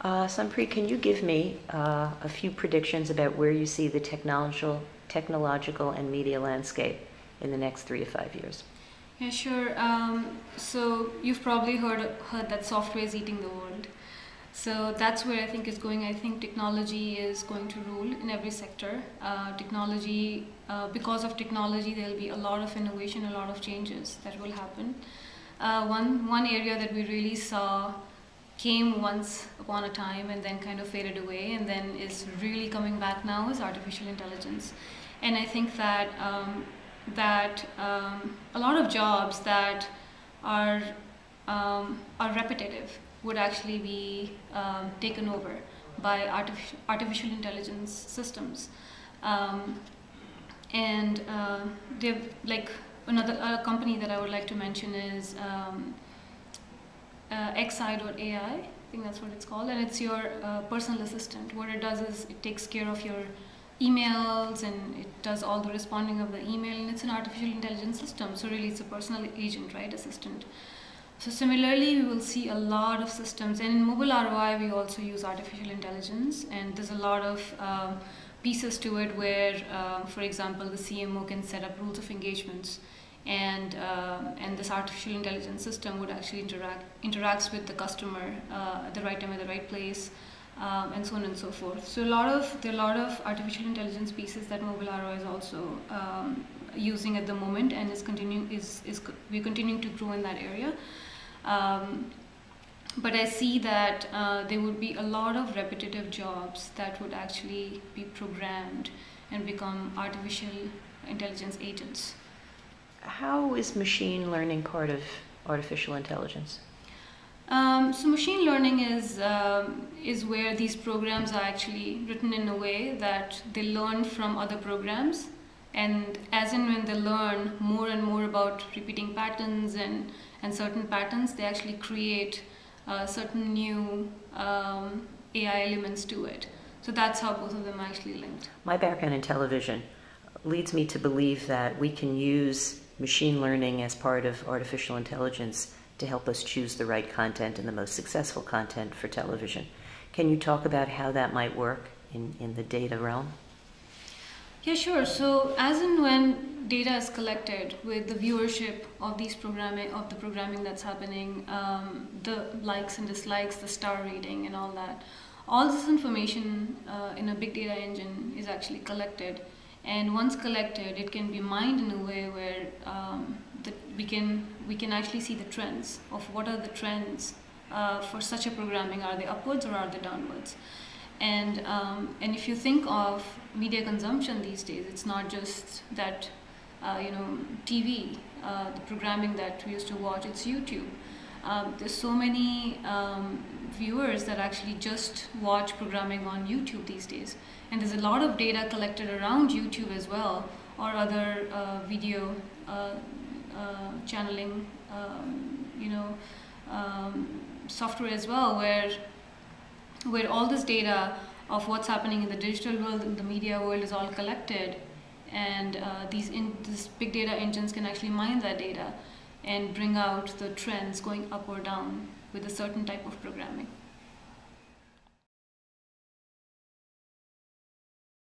Sonpreet, can you give me a few predictions about where you see the technological and media landscape in the next 3 to 5 years? Yeah, sure. So you've probably heard that software is eating the world. So that's where I think it's going. I think technology is going to rule in every sector. Because of technology, there'll be a lot of innovation, a lot of changes that will happen. One area that we really saw came once upon a time and then kind of faded away and then is really coming back now is artificial intelligence. And I think that a lot of jobs that are repetitive would actually be taken over by artificial intelligence systems. They've like another company that I would like to mention is xi.ai, I think that's what it's called, and it's your personal assistant. What it does is it takes care of your emails and it does all the responding of the email, and it's an artificial intelligence system, so really it's a personal agent, right, assistant. So similarly, we will see a lot of systems, and in mobile ROI we also use artificial intelligence, and there's a lot of pieces to it where, for example, the CMO can set up rules of engagements, and this artificial intelligence system would actually interacts with the customer at the right time at the right place, and so on and so forth. So there are a lot of artificial intelligence pieces that mobile ROI is also using at the moment, and we're continuing to grow in that area. But I see that there would be a lot of repetitive jobs that would actually be programmed and become artificial intelligence agents. How is machine learning part of artificial intelligence? So machine learning is where these programs are actually written in a way that they learn from other programs, and as and when they learn more and more about repeating patterns and certain patterns, they actually create certain new AI elements to it. So that's how both of them are actually linked. My background in television leads me to believe that we can use machine learning as part of artificial intelligence to help us choose the right content and the most successful content for television. Can you talk about how that might work in the data realm? Yeah, sure. So as and when data is collected with the viewership of the programming that's happening, the likes and dislikes, the star rating and all that, all this information in a big data engine is actually collected. And once collected, it can be mined in a way where we can actually see the trends of what are the trends for such a programming. Are they upwards or are they downwards? And if you think of media consumption these days, it's not just that TV, the programming that we used to watch. It's YouTube. There's so many viewers that actually just watch programming on YouTube these days, and there's a lot of data collected around YouTube as well, or other video channeling software as well, where all this data of what's happening in the digital world and the media world is all collected, and these big data engines can actually mine that data and bring out the trends going up or down with a certain type of programming.